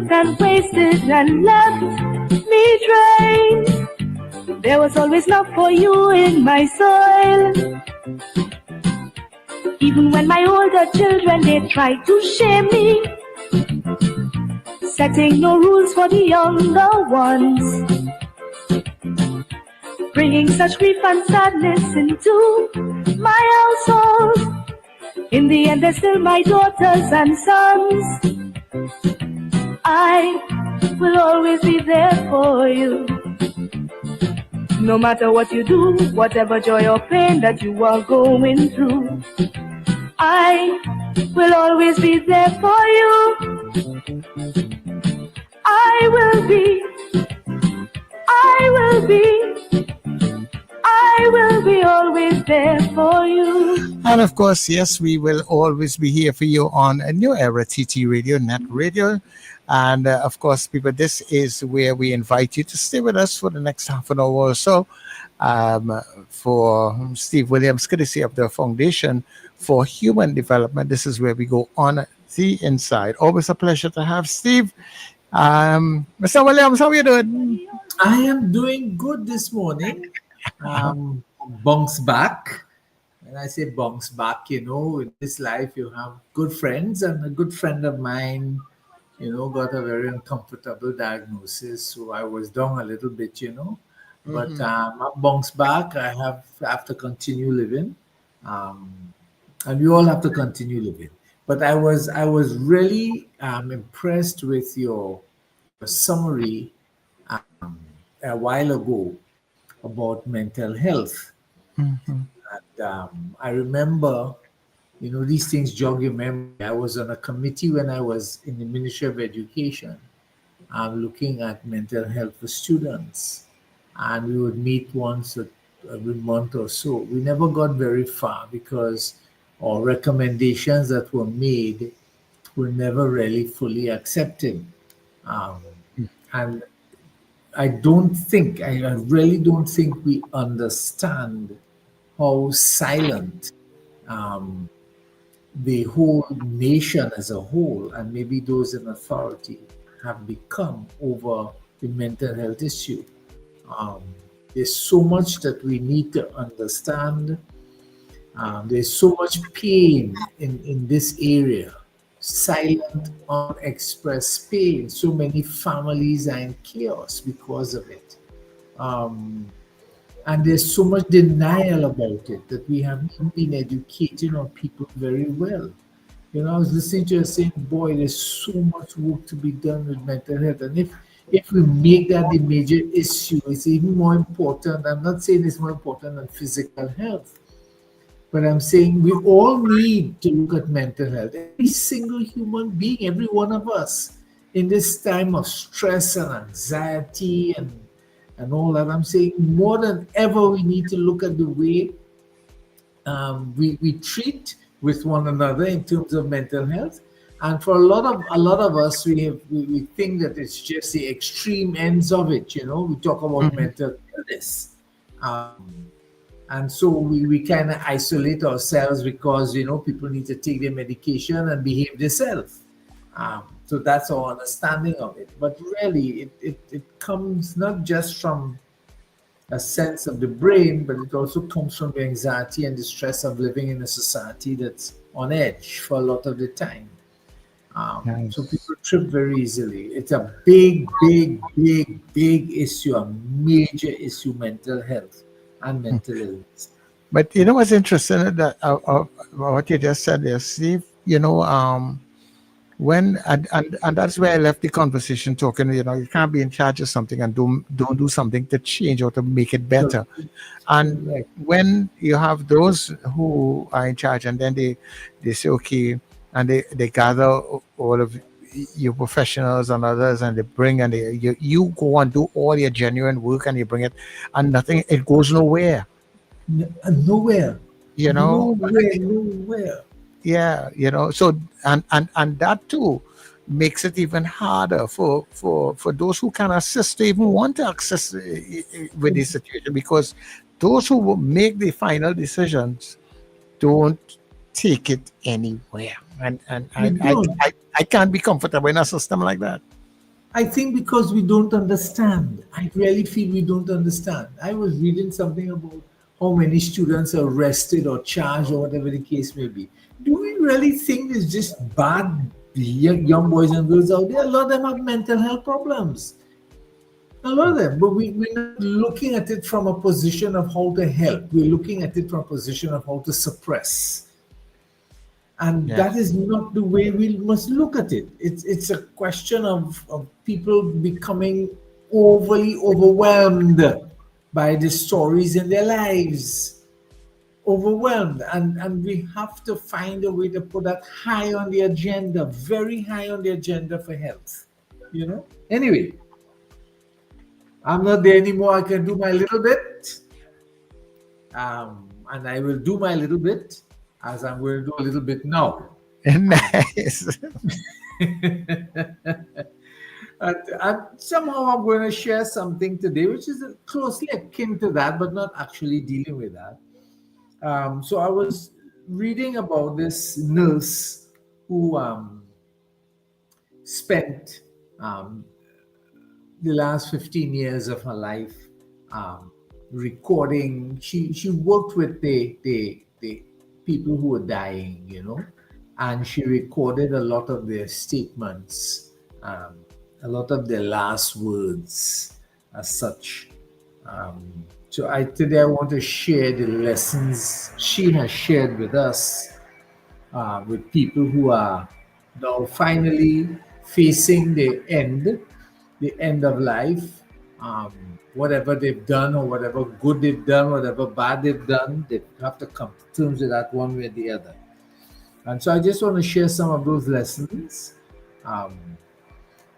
spent and wasted and left me drained. There was always love for you in my soil. Even when my older children, they tried to shame me, setting no rules for the younger ones, bringing such grief and sadness into my household. In the end, they're still my daughters and sons. I will always be there for you. No matter what you do, whatever joy or pain that you are going through, I will always be there for you. I will be always there for you. And of course, yes, we will always be here for you on a New Era TT Radio, Nett Radio. And of course, people, this is where we invite you to stay with us for the next half an hour or so. For Steve Williams, courtesy of the Foundation for Human Development. This is where we go on the inside. Always a pleasure to have Steve. Mr. Williams, how are you doing? I am doing good this morning. Bounce back. When I say bounce back, in this life you have good friends, and a good friend of mine, got a very uncomfortable diagnosis. So I was down a little bit, but I bounced back. I have to continue living. And we all have to continue living. But I was really impressed with your summary a while ago about mental health. And I remember, these things jog your memory. I was on a committee when I was in the Ministry of Education, looking at mental health for students. And we would meet once every month or so. We never got very far because our recommendations that were made were never really fully accepted. And I really don't think we understand how silent the whole nation as a whole, and maybe those in authority, have become over the mental health issue. There's so much that we need to understand. There's so much pain in this area, silent, unexpressed pain. So many families are in chaos because of it. And there's so much denial about it that we haven't been educating our people very well. I was listening to you saying, boy, there's so much work to be done with mental health. And if we make that the major issue, it's even more important. I'm not saying it's more important than physical health, but I'm saying we all need to look at mental health. Every single human being, every one of us, in this time of stress and anxiety and all that, I'm saying more than ever, we need to look at the way we treat with one another in terms of mental health. And for a lot of us, we think that it's just the extreme ends of it. We talk about mental illness, and so we kind of isolate ourselves because people need to take their medication and behave themselves. So that's our understanding of it. But really, it comes not just from a sense of the brain, but it also comes from the anxiety and the stress of living in a society that's on edge for a lot of the time. Nice. So people trip very easily. It's a big issue, a major issue, mental health and mental illness. But what's interesting that what you just said there, Steve, when and that's where I left the conversation talking, you can't be in charge of something and don't do something to change or to make it better. And when you have those who are in charge and then they say, okay, and they gather all of your professionals and others and they bring and you go and do all your genuine work and you bring it and nothing, it goes nowhere. Nowhere. Nowhere. Yeah, so and that too makes it even harder for those who can assist to even want to access with this situation, because those who will make the final decisions don't take it anywhere, and I can't be comfortable in a system like that. I think because we don't understand. I really feel we don't understand. I was reading something about how many students are arrested or charged or whatever the case may be. Do we really think it's just bad young boys and girls out there? A lot of them have mental health problems. A lot of them. But we're not looking at it from a position of how to help. We're looking at it from a position of how to suppress. And Yeah. that is not the way we must look at it. It's a question of people becoming overly overwhelmed by the stories in their lives. Overwhelmed. And we have to find a way to put that high on the agenda, very high on the agenda for health. Anyway, I'm not there anymore. I can do my little bit. And I will do my little bit as I'm going to do a little bit now. Nice. And somehow I'm going to share something today which is closely akin to that, but not actually dealing with that. So I was reading about this nurse who spent the last 15 years of her life recording. She worked with the people who were dying, and she recorded a lot of their statements, a lot of their last words as such. So today I want to share the lessons she has shared with us, with people who are now finally facing the end of life. Whatever they've done or whatever good they've done, whatever bad they've done, they have to come to terms with that one way or the other. And so I just want to share some of those lessons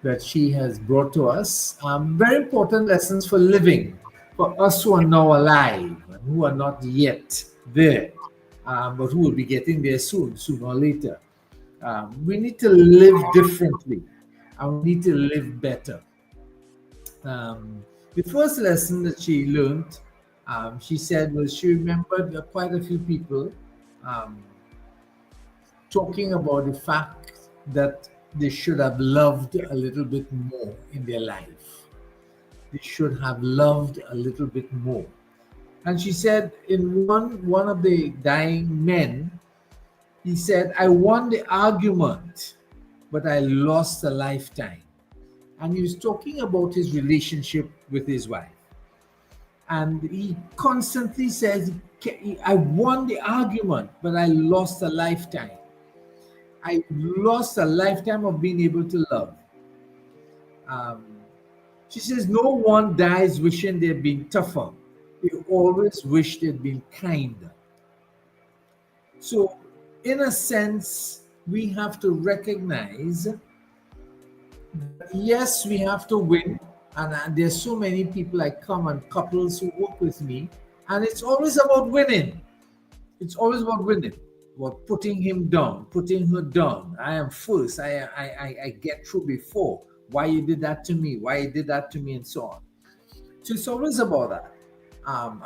that she has brought to us. Very important lessons for living, for us who are now alive and who are not yet there, but who will be getting there soon, sooner or later. We need to live differently and we need to live better. The first lesson that she learned, she said, was she remembered quite a few people talking about the fact that they should have loved a little bit more in their life. They should have loved a little bit more. And she said, in one of the dying men, he said, I won the argument, but I lost a lifetime. And he was talking about his relationship with his wife. And he constantly says, I won the argument, but I lost a lifetime. I lost a lifetime of being able to love. She says, no one dies wishing they'd been tougher. They always wish they'd been kinder. So, in a sense, we have to recognize that yes, we have to win. And there's so many people I come and couples who work with me, and it's always about winning. It's always about winning. About putting him down, putting her down. I am first. I get through before. Why you did that to me? Why you did that to me, and so on. So it's always about that.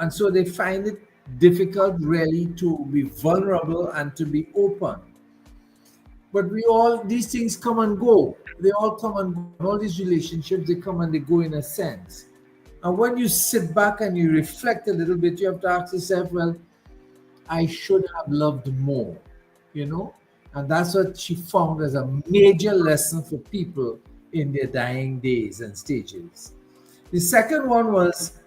And so they find it difficult really to be vulnerable and to be open. But these things come and go. They all come and go. All these relationships, they come and they go in a sense. And when you sit back and you reflect a little bit, you have to ask yourself, well, I should have loved more, And that's what she found as a major lesson for people in their dying days and stages. The second one was,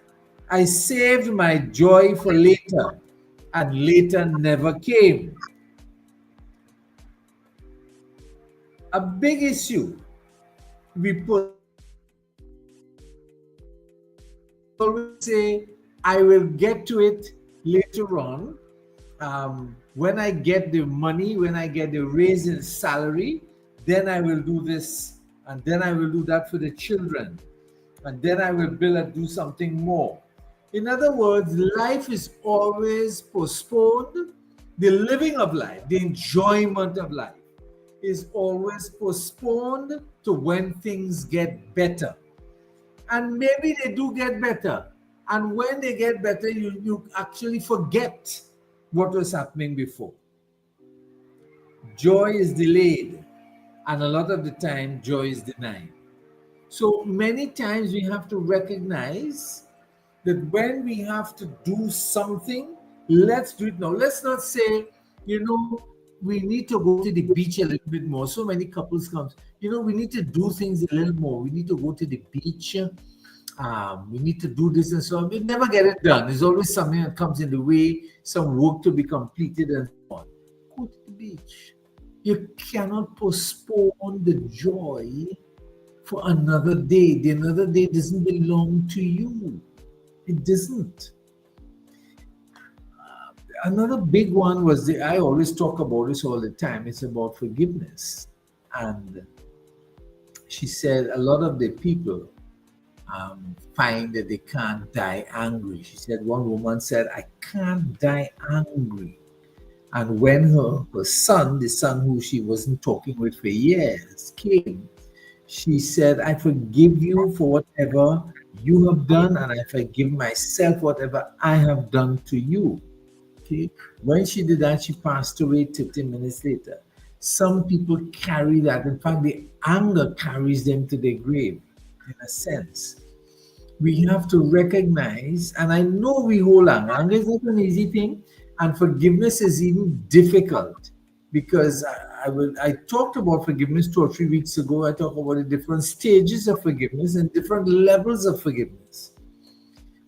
I saved my joy for later, and later never came. A big issue. We always say, I will get to it later on. When I get the money, when I get the raise in salary, then I will do this, and then I will do that for the children, and then I will build and do something more. In other words, life is always postponed. The living of life, the enjoyment of life, is always postponed to when things get better. And maybe they do get better. And when they get better, you actually forget what was happening before. Joy is delayed, and a lot of the time, joy is denied. So many times we have to recognize that when we have to do something, let's do it now. Let's not say, we need to go to the beach a little bit more. So many couples come, we need to do things a little more. We need to go to the beach. We need to do this and so on. We never get it done. There's always something that comes in the way, some work to be completed and so on. Go to the beach. You cannot postpone the joy for another day. The another day doesn't belong to you. It doesn't. Another big one was I always talk about this all the time. It's about forgiveness. And she said a lot of the people find that they can't die angry. She said one woman said, I can't die angry. And when her son, the son who she wasn't talking with for years, came, she said, I forgive you for whatever you have done, and I forgive myself whatever I have done to you. Okay. When she did that, she passed away 30 minutes later. Some people carry that. In fact, the anger carries them to their grave, in a sense. We have to recognize, and I know we hold anger. Anger is not an easy thing, and forgiveness is even difficult, because I talked about forgiveness 2 or 3 weeks ago. I talked about the different stages of forgiveness and different levels of forgiveness.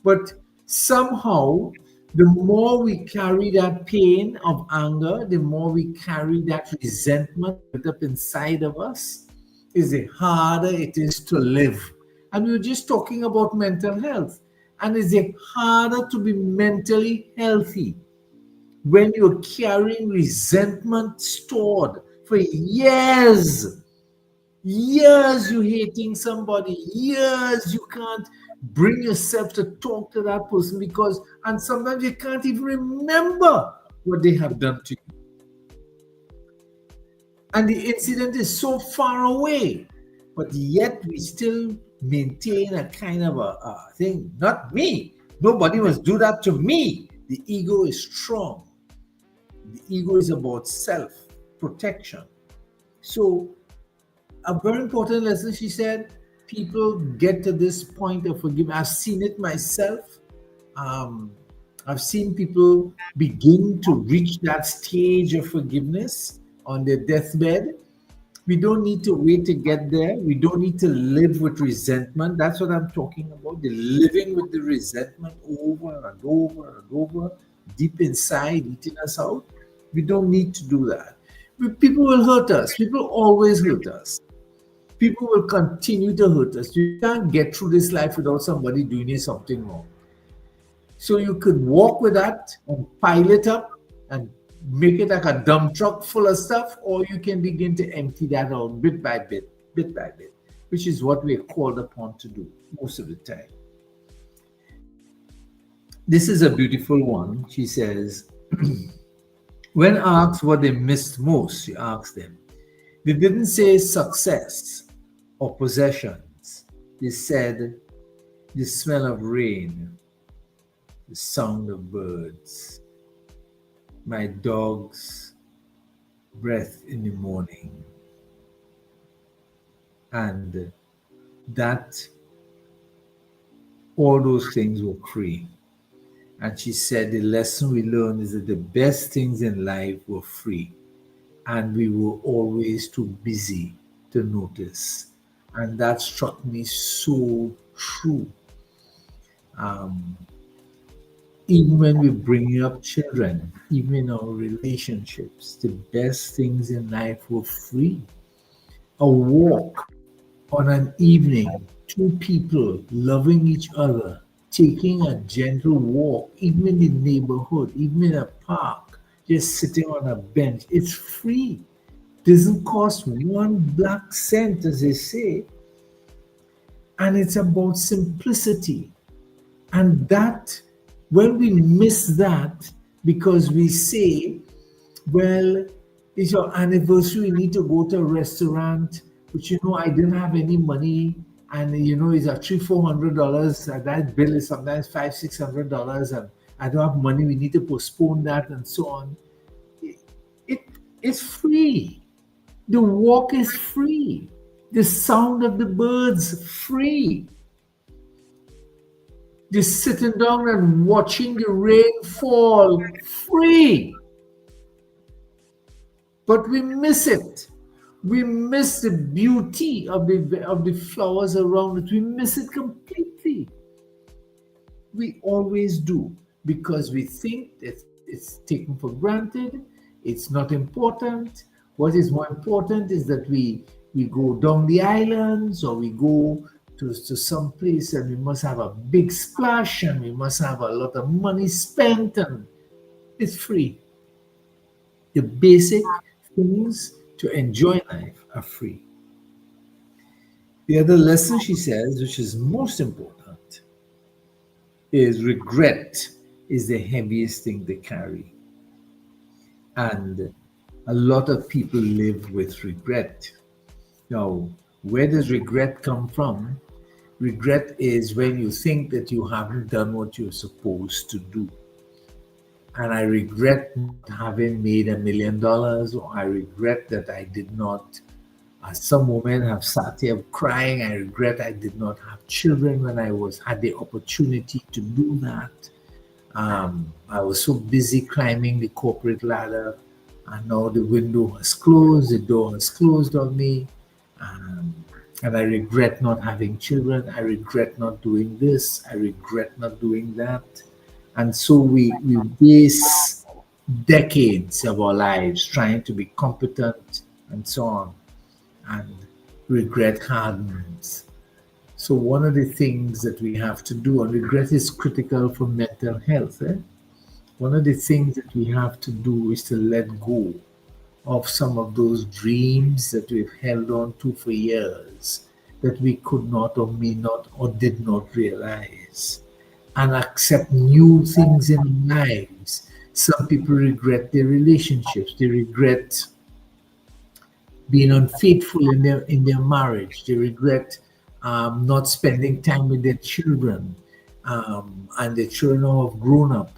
But somehow, the more we carry that pain of anger, the more we carry that resentment built up inside of us, is the harder it is to live. And we were just talking about mental health. And is it harder to be mentally healthy when you're carrying resentment stored for years? Years you hating somebody, years you can't bring yourself to talk to that person because, and sometimes you can't even remember what they have done to you. And the incident is so far away, but yet we still maintain a kind of a thing. Not me. Nobody must do that to me. The ego is strong. The ego is about self-protection. So a very important lesson, she said, people get to this point of forgiveness. I've seen it myself. I've seen people begin to reach that stage of forgiveness on their deathbed. We don't need to wait to get there. We don't need to live with resentment. That's what I'm talking about. The living with the resentment over and over and over, deep inside, eating us out. We don't need to do that. People will hurt us. People always hurt us. People will continue to hurt us. You can't get through this life without somebody doing you something wrong. So you could walk with that and pile it up and make it like a dump truck full of stuff, or you can begin to empty that out bit by bit, which is what we're called upon to do most of the time. This is a beautiful one. She says, when asked what they missed most, she asked them. They didn't say success or possessions. They said the smell of rain, the sound of birds, my dog's breath in the morning. And that all those things were free. And she said the lesson we learned is that the best things in life were free. And we were always too busy to notice. And that struck me so true. Even when we're bringing up children, even in our relationships, the best things in life were free. A walk on an evening, two people loving each other, taking a gentle walk, even in the neighborhood, even in a park, just sitting on a bench. It's free. Doesn't cost 1 black cent, as they say. And it's about simplicity. And that, when we miss that, because we say, well, it's your anniversary, we need to go to a restaurant, but I didn't have any money, and it's a $300-400, and that bill is sometimes $500-600, and I don't have money, we need to postpone that, and so on. It's free. The walk is free. The sound of the birds, free. Just sitting down and watching the rain fall, free. But we miss it. We miss the beauty of the flowers around it. We miss it completely. We always do, because we think that it's taken for granted. It's not important. What is more important is that we go down the islands, or we go to some place, and we must have a big splash, and we must have a lot of money spent, and it's free. The basic things to enjoy life are free. The other lesson she says, which is most important, is regret is the heaviest thing to carry. And a lot of people live with regret. Now, where does regret come from? Regret is when you think that you haven't done what you're supposed to do. And I regret not having made $1 million, or I regret that I did not, at some moment, have sat here crying. I regret I did not have children when I had the opportunity to do that. I was so busy climbing the corporate ladder, and now the window has closed, the door has closed on me, and I regret not having children. I regret not doing this. I regret not doing that. And so we waste decades of our lives trying to be competent and so on, and regret hardens. So one of the things that we have to do, and regret is critical for mental health, one of the things that we have to do is to let go of some of those dreams that we've held on to for years, that we could not, or may not, or did not realize, and accept new things in our lives. Some people regret their relationships. They regret being unfaithful in their marriage. They regret not spending time with their children, and the children now have grown up.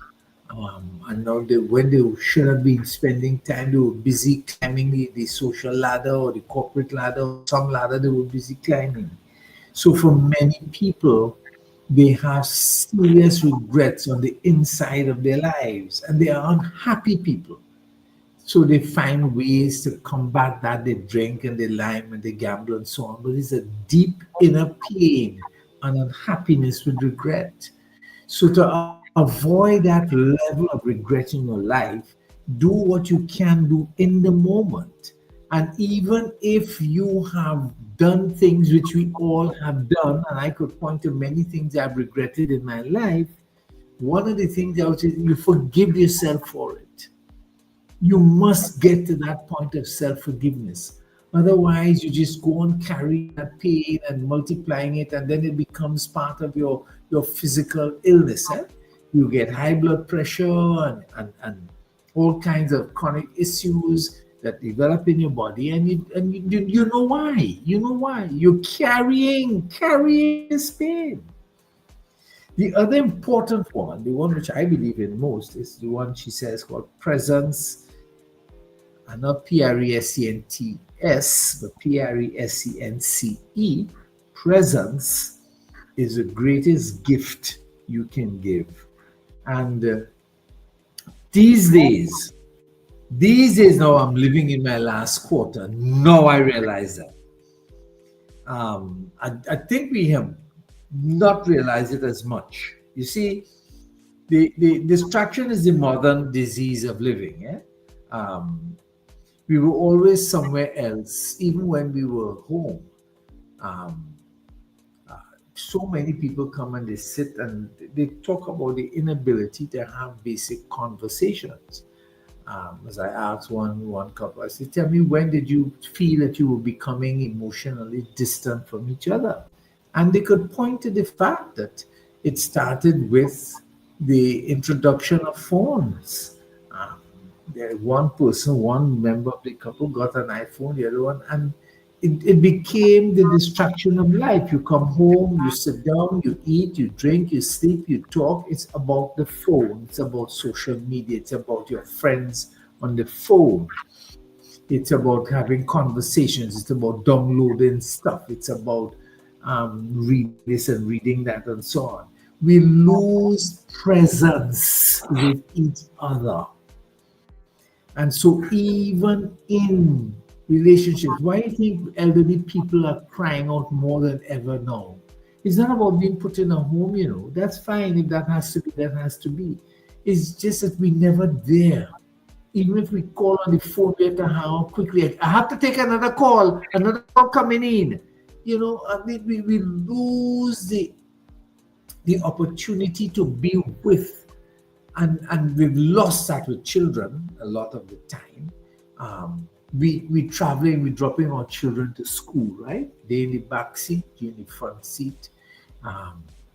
And now when they should have been spending time, they were busy climbing the social ladder, or the corporate ladder, or some ladder they were busy climbing. So for many people, they have serious regrets on the inside of their lives, and they are unhappy people. So they find ways to combat that. They drink and they lime and they gamble and so on. But it's a deep inner pain and unhappiness with regret. So to avoid that level of regret in your life, do what you can do in the moment. And even if you have done things which we all have done, and I could point to many things I've regretted in my life, one of the things I would say, you forgive yourself for it. You must get to that point of self-forgiveness. Otherwise, you just go on carrying that pain and multiplying it, and then it becomes part of your physical illness. You get high blood pressure and all kinds of chronic issues that develop in your body, and you know why. You know why. You're carrying this pain. The other important one, the one which I believe in most, is the one she says called presence, and not Presents, but Presence. Presence is the greatest gift you can give. And these days now, I'm living in my last quarter. Now I realize that. I think we have not realized it as much. You see, the distraction is the modern disease of living. We were always somewhere else, even when we were home. So many people come and they sit and they talk about the inability to have basic conversations. As I asked one couple, I said, "Tell me, when did you feel that you were becoming emotionally distant from each other?" And they could point to the fact that it started with the introduction of phones. One member of the couple got an iPhone, the other one, and it became the distraction of life. You come home, you sit down, you eat, you drink, you sleep, you talk. It's about the phone. It's about social media. It's about your friends on the phone. It's about having conversations. It's about downloading stuff. It's about reading this and reading that and so on. We lose presence with each other. And so even in relationships, why do you think elderly people are crying out more than ever now? It's not about being put in a home, That's fine. If that has to be, that has to be. It's just that we never there. Even if we call on the phone, we have to hang up quickly. I have to take another call coming in. We lose the opportunity to be with, and we've lost that with children a lot of the time. We traveling, we dropping our children to school, right? They in the back seat, you in the front seat.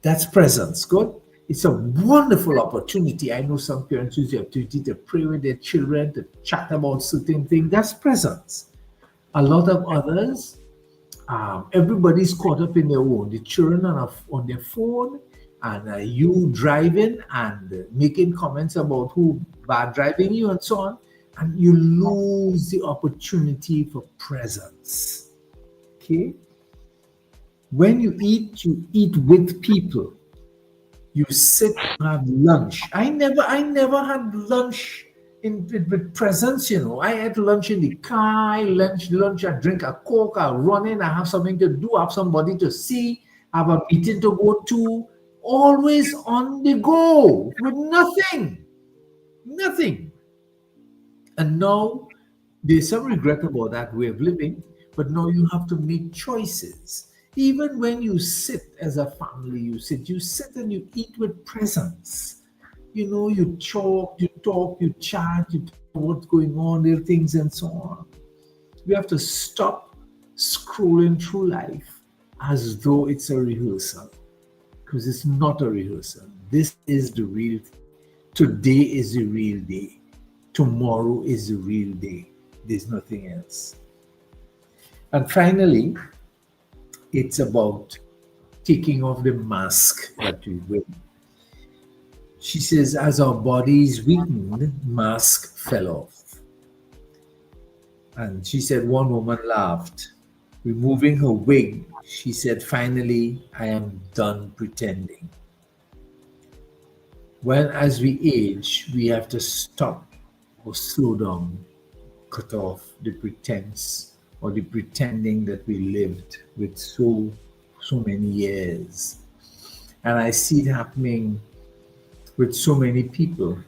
That's presence. Good. It's a wonderful opportunity. I know some parents use the opportunity to pray with their children, to chat about certain things. That's presence. A lot of others, everybody's caught up in their own. The children are on their phone, and you driving and making comments about who bad driving you and so on, and you lose the opportunity for presence. Okay? When you eat with people. You sit and have lunch. I never had lunch with presence, I had lunch in the car, lunch, I drink a Coke, I run in, I have something to do, I have somebody to see, I have a meeting to go to, always on the go with nothing. Nothing. And now there's some regret about that way of living, but now you have to make choices. Even when you sit as a family, you sit and you eat with presence. You talk, you chat, you talk what's going on, little things and so on. We have to stop scrolling through life as though it's a rehearsal, because it's not a rehearsal. This is the real thing. Today is the real day. Tomorrow is the real day. There's nothing else. And finally, it's about taking off the mask that we wear. She says, as our bodies weakened, mask fell off. And she said, one woman laughed. Removing her wig, she said, finally, I am done pretending. When, as we age, we have to stop or slow down, cut off the pretense or the pretending that we lived with so many years. And I see it happening with so many people,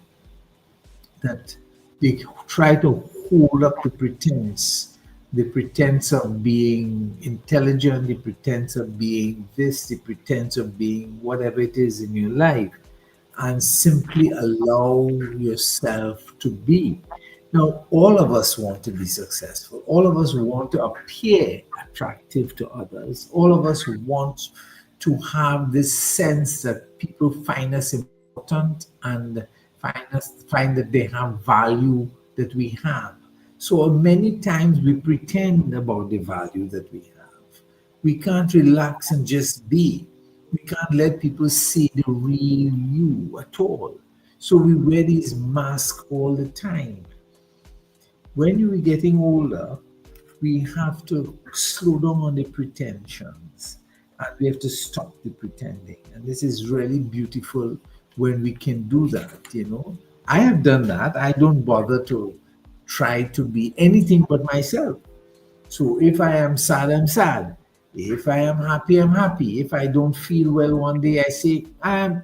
that they try to hold up the pretense of being intelligent, the pretense of being this, the pretense of being whatever it is in your life, and simply allow yourself to be. Now, all of us want to be successful. All of us want to appear attractive to others. All of us want to have this sense that people find us important and find that they have value that we have. So many times we pretend about the value that we have. We can't relax and just be. We can't let people see the real you at all. So we wear these masks all the time. When we're getting older, we have to slow down on the pretensions, and we have to stop the pretending. And this is really beautiful when we can do that, I have done that. I don't bother to try to be anything but myself. So if I am sad, I'm sad. If I am happy, I'm happy. If I don't feel well one day, I say,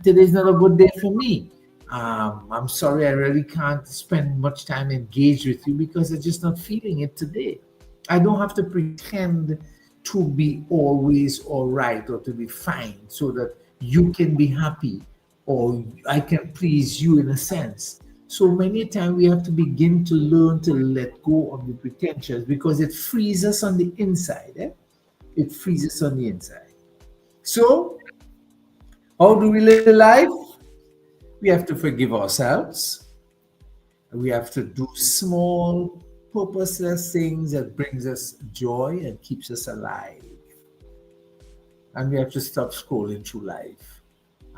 today's not a good day for me. I'm sorry, I really can't spend much time engaged with you because I'm just not feeling it today. I don't have to pretend to be always all right or to be fine so that you can be happy or I can please you in a sense. So many times we have to begin to learn to let go of the pretensions because it frees us on the inside. It frees us on the inside. So, how do we live life? We have to forgive ourselves. We have to do small, purposeless things that brings us joy and keeps us alive. And we have to stop scrolling through life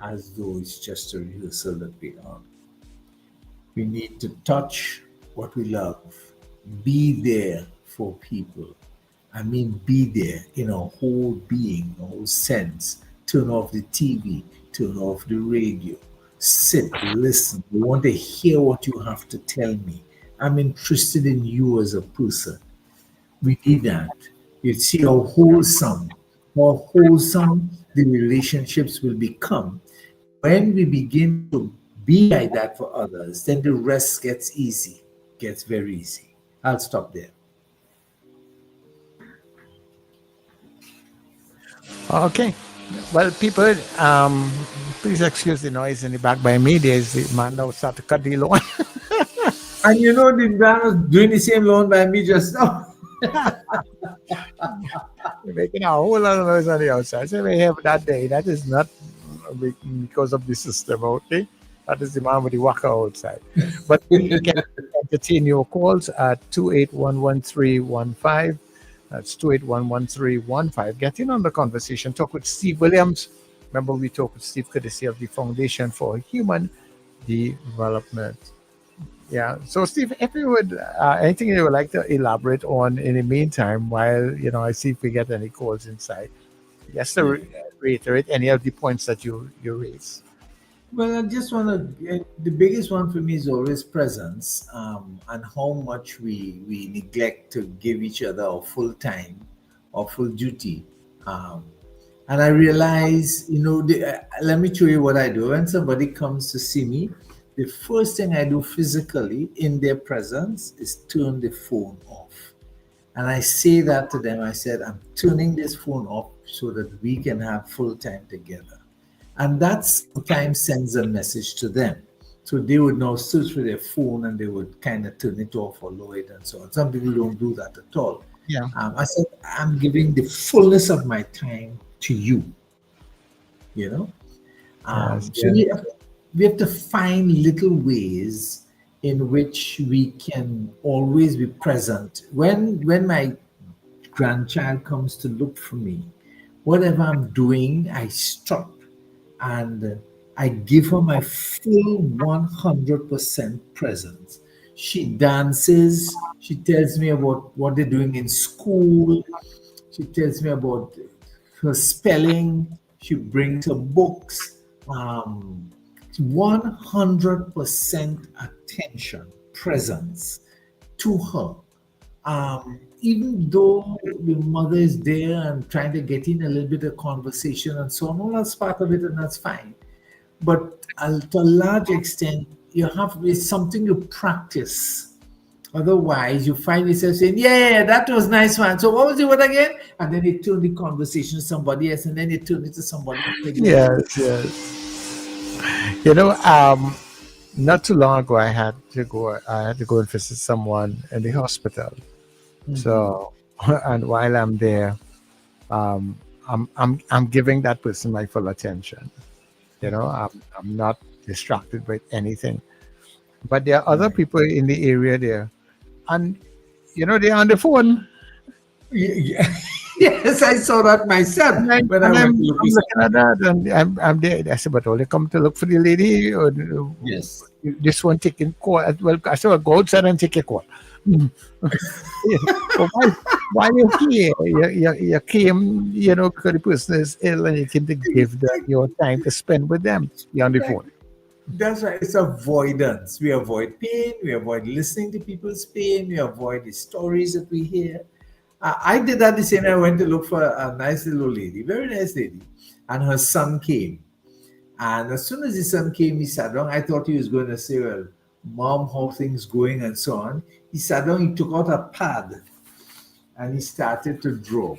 as though it's just a rehearsal that we are. We need to touch what we love. be there for people. I mean, be there in a whole being, a whole sense. Turn off the TV, turn off the radio, sit, listen. I want to hear what you have to tell me. I'm interested in you as a person. We need that. You see how wholesome the relationships will become. When we begin to be like that for others, then the rest gets easy, gets very easy. I'll stop there. Okay. Well, people, please excuse the noise in the back by me. There's the man now start to cut the lawn. And you know, the man was doing the same loan by me just now. Making a whole lot of noise on the outside. So we have that day. That is not because of the system, okay? That is the man with the waka outside. But we can entertain your calls at 2811315. That's 2811315. Get in on the conversation. Talk with Steve Williams. Remember, we talk with Steve courtesy of the Foundation for Human Development. Yeah. So, Steve, if you would, anything you would like to elaborate on in the meantime, while I see if we get any calls inside, just to reiterate any of the points that you raised. Well, I just want to. The biggest one for me is always presence, and how much we neglect to give each other our full time or full duty. Um, and I realize, let me show you what I do. When somebody comes to see me, the first thing I do physically in their presence is turn the phone off. And I say that to them. I said, I'm turning this phone off so that we can have full time together. And that sometimes sends a message to them. So they would now search for their phone and they would kind of turn it off or lower it and so on. Some people don't do that at all. Yeah. I said, I'm giving the fullness of my time to you. You know? So we have to find little ways in which we can always be present. When my grandchild comes to look for me, whatever I'm doing, I stop and I give her my full 100% presence. She dances. She tells me about what they're doing in school. She tells me about her spelling. She brings her books. 100% attention, presence to her. Even though the mother is there and trying to get in a little bit of conversation and so on, all that's part of it and that's fine. But to a large extent, it's something you practice. Otherwise, you find yourself saying, yeah, that was nice one. So what was the word again? And then you turn the conversation to somebody else and then you turn it to somebody else again. Yes. Not too long ago, I had to go and visit someone in the hospital. So, and while I'm there, I'm giving that person my full attention. I'm not distracted by anything. But there are other people in the area there, and they're on the phone. Yes, I saw that myself when I went to I'm look looking at that, and I'm there. I said, but only come to look for the lady, or Yes. this one taking call. Well, I said, well, go outside and take a call. Well, why you here? You came, because the person is ill, and you can give them your time to spend with them. You're on the phone. That's right. It's avoidance. We avoid pain. We avoid listening to people's pain. We avoid the stories that we hear. I did that the same way. I went to look for a nice little lady, very nice lady, and her son came. And as soon as the son came, he sat down. I thought he was going to say, well, Mom, how things going and so on. He sat down, he took out a pad and he started to draw.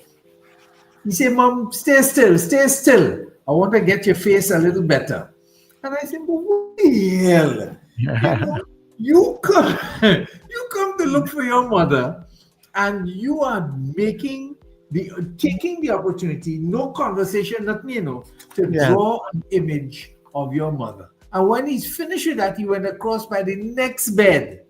He said, Mom, stay still, stay still. I want to get your face a little better. And I said, but what the hell? You come to look for your mother and you are taking the opportunity, no conversation, nothing, to draw an image of your mother. And when he's finished with that, he went across by the next bed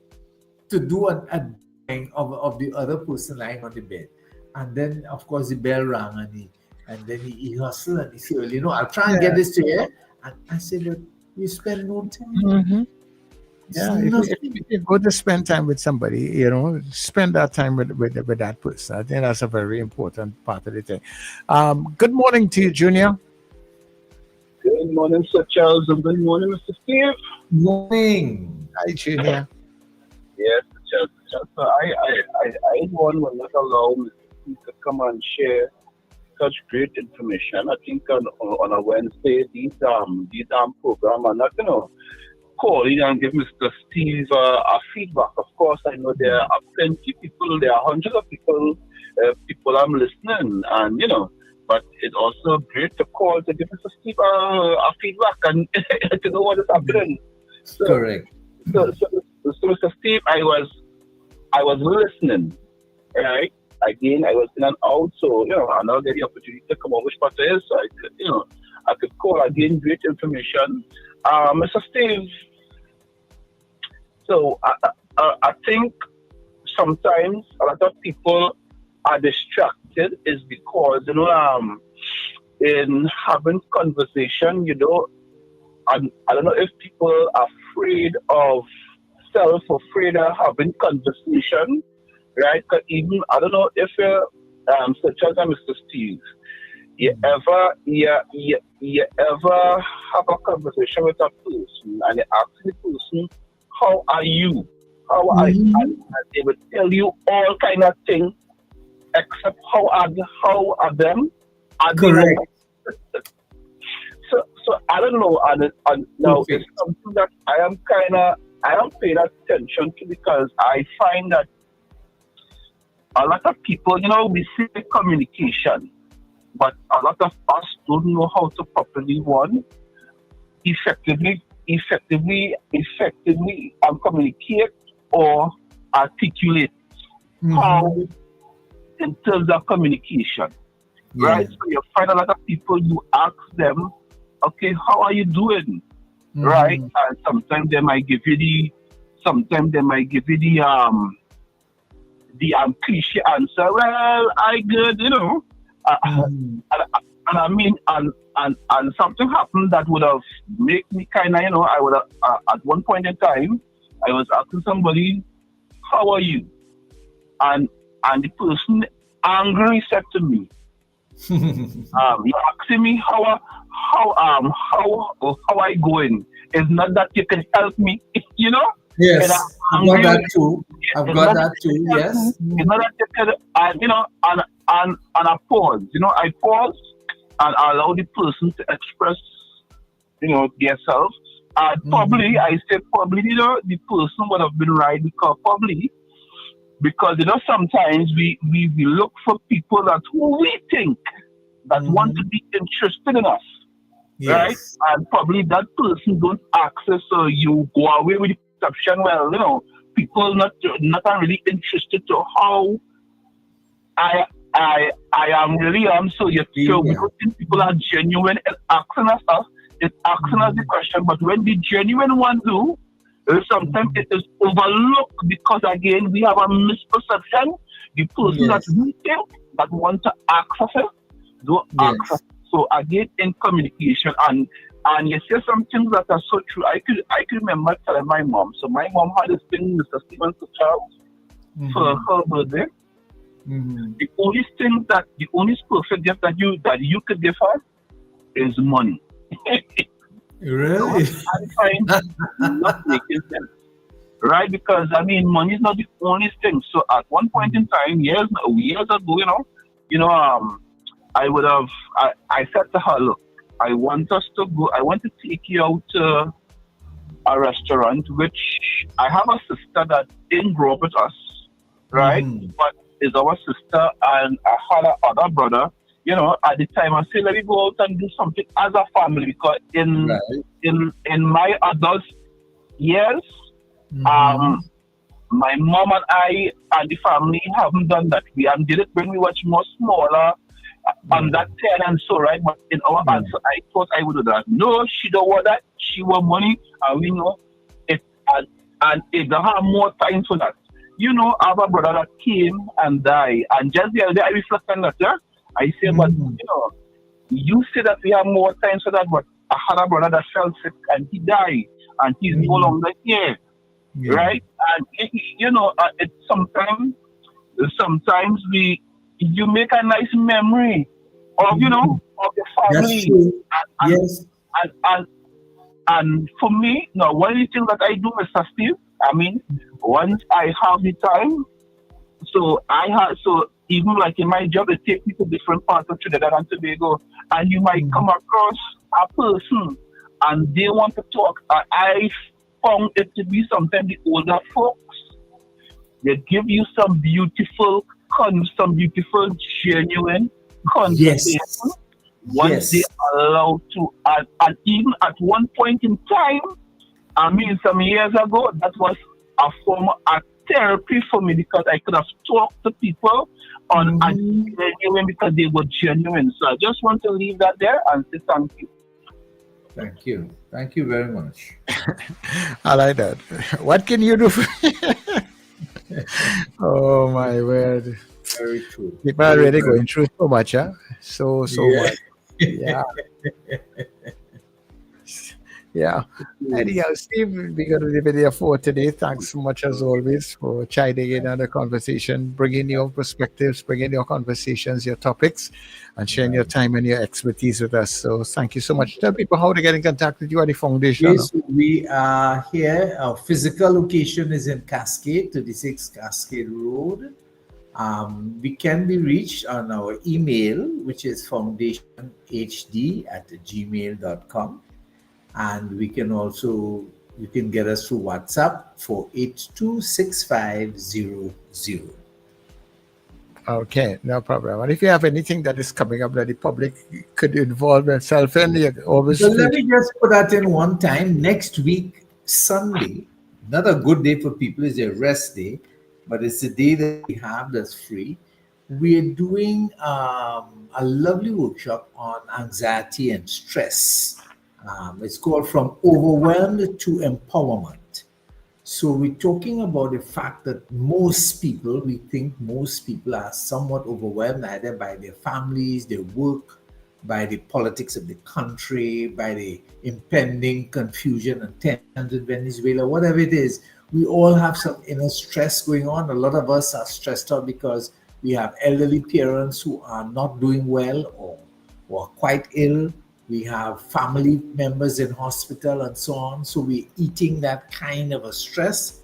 to do a drawing of the other person lying on the bed. And then, of course, the bell rang and then he hustled and he said, well, I'll try and get this to you. And I said, but you spend no time. It's Yeah, if nothing. you go to spend time with somebody, spend that time with that person. I think that's a very important part of the thing. Good morning to you, Junior. Good morning, Sir Charles, and good morning, Mr. Steve. Morning. Hi, Junior. Yes, Sir Charles. Sir Charles. So I one will not allow Mr. Steve to come and share such great information. I think on a Wednesday, these program are not, calling and give Mr. Steve a feedback. Of course, I know there are plenty people, there are hundreds of people I'm listening, and but it's also great to call to give Mr. Steve a feedback and to know what is happening. So, Correct. so Mr. Steve, I was listening, right? Again, I was in and out, so I now get the opportunity to come over which part it is, so I could call again, great information. Mr. Steve, so I think sometimes a lot of people are distracted is because in having conversation, I don't know if people are afraid of afraid of having conversation, right? 'Cause even I don't know if such as Mr. Steve, you ever have a conversation with a person and you ask the person, "How are you? How are you?" Mhm. And they will tell you all kind of things except how are them? Are they Correct. okay? So I don't know, and now it's Perfect. something that I am paying attention to because I find that a lot of people, we say communication, but a lot of us don't know how to properly one effectively communicate or articulate how Hmm. in terms of communication, right? Yeah. So you find a lot of people, you ask them, okay, how are you doing, right? Hmm. And sometimes they might give you the cliche answer. Well, I good, Hmm. and I mean, and something happened that would have make me kind of, I would have at one point in time, I was asking somebody, how are you? And the person angry said to me, you're asking me how I going. It's not that you can help me, and I'm Yes, I've got angry with that too. I've it's got not that that you too. can help me. Yes. It's not that you can, and I pause. I pause and allow the person to express, themselves. And probably, Hmm. I say probably, the person would have been right because probably because sometimes we look for people that who we think that want to Hmm. be interested in us, right? Yes. And probably that person don't access, so you go away with the perception. Well, people not are really interested to how I I am really so you so we Yeah. don't think people are genuine in asking us stuff. It's asking us the Hmm. question, but when the genuine one do, sometimes Hmm. it is overlooked because again we have a misperception. The person that Yes. we think that want to access it don't access. Yes. So again in communication and you say some things that are so true. I could remember telling my mom. So my mom had this thing, Mr. Stevens to Charles for Hmm. her birthday. Hmm. The only perfect gift that you could give her is money. So Really? I find not making sense, right? Because I mean, money is not the only thing. So at one point in time, years ago, I would have I said to her, look, I want us to go. I want to take you out to a restaurant, which I have a sister that didn't grow up with us, right? Hmm. But is our sister, and I had a other brother. At the time, I said, let me go out and do something as a family because Right. in my adult years, Hmm. um, my mom and I and the family haven't done that. We did it when we were much smaller, on Yeah. that 10 and so, right? But in our Yeah. answer, I thought I would do that. No, she don't want that. She want money, and we know it, and it don't have more time for that. I have a brother that came and died, and just the other day I reflect on that, yeah? I say, but, Hmm. you say that we have more time for that, but I had a brother that fell sick and he died, and he's no Hmm. longer here. Yeah. right? And it's sometimes you make a nice memory of of your That's family, true. and Yes. and, and, and for me, now one of the things that I do, Mr. Steve, I mean, once I have the time, so even like in my job, they take me to different parts of Trinidad and Tobago, and you might come across a person, and they want to talk. I found it to be sometimes the older folks. They give you some beautiful, genuine conversation Yes. once they Yes. are allowed to. And even at one point in time, I mean, some years ago, that was a form of therapy for me because I could have talked to people on a genuine because they were genuine. So I just want to leave that there and say thank you. Thank you. Thank you very much. I like that. What can you do? Oh my word! Very true. People are Very, really very. going through so much, huh? So Yeah. much. Yeah, yeah. Anyhow, Steve, we're going to leave it there for today. Thanks so much as always for chiming in on the conversation, bringing your perspectives, bringing your conversations, your topics, and sharing your Right. time and your expertise with us. So thank you so much. Tell people how to get in contact with you at the foundation. Yes, we are here. Our physical location is in Cascade, 36 Cascade Road. We can be reached on our email, which is foundationhd@gmail.com. And we can also, you can get us through WhatsApp for 826500. Okay, no problem. And if you have anything that is coming up that the public could involve themselves in, you always So feel. let me just put that in one time. Next week, Sunday, not a good day for people, it's a rest day, but it's a day that we have that's free. We're doing a lovely workshop on anxiety and stress. It's called From Overwhelmed to Empowerment. So we're talking about the fact that we think most people are somewhat overwhelmed either by their families, their work, by the politics of the country, by the impending confusion and tensions in Venezuela, whatever it is. We all have some inner stress going on. A lot of us are stressed out because we have elderly parents who are not doing well or are quite ill. We have family members in hospital and so on. So we're eating that kind of a stress.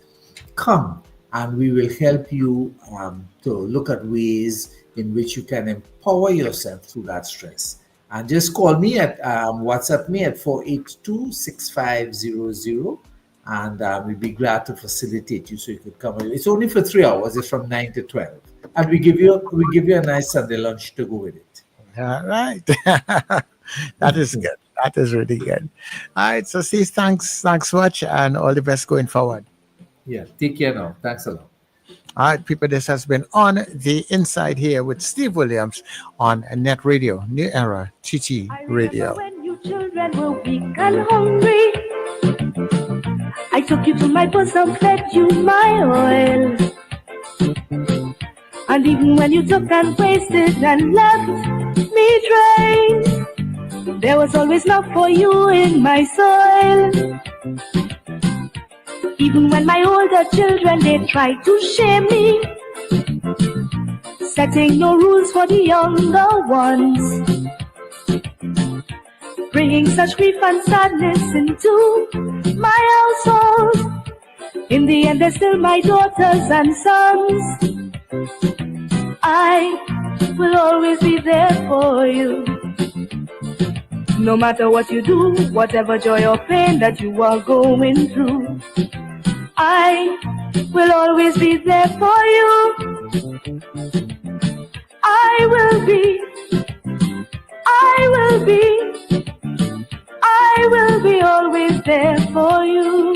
Come and we will help you to look at ways in which you can empower yourself through that stress. And just call me at WhatsApp me at 4826500, and we'd be glad to facilitate you so you could come. It's only for 3 hours. It's from 9 to 12, and we give you a nice Sunday lunch to go with it. All right. That is good. That is really good. All right. So, Steve, thanks much, and all the best going forward. Yeah, take care now. Thanks a lot. All right, people, this has been On the Inside here with Steve Williams on Net Radio, New Era, TT I remember Radio. when you children were weak and hungry. I took you to my bosom, fed you my oil. And even when you took and wasted and left me drained, there was always love for you in my soil. Even when my older children, they tried to shame me, setting no rules for the younger ones, bringing such grief and sadness into my household. In the end, they're still my daughters and sons. I will always be there for you. No matter what you do, whatever joy or pain that you are going through, I will always be there for you. I will be always there for you.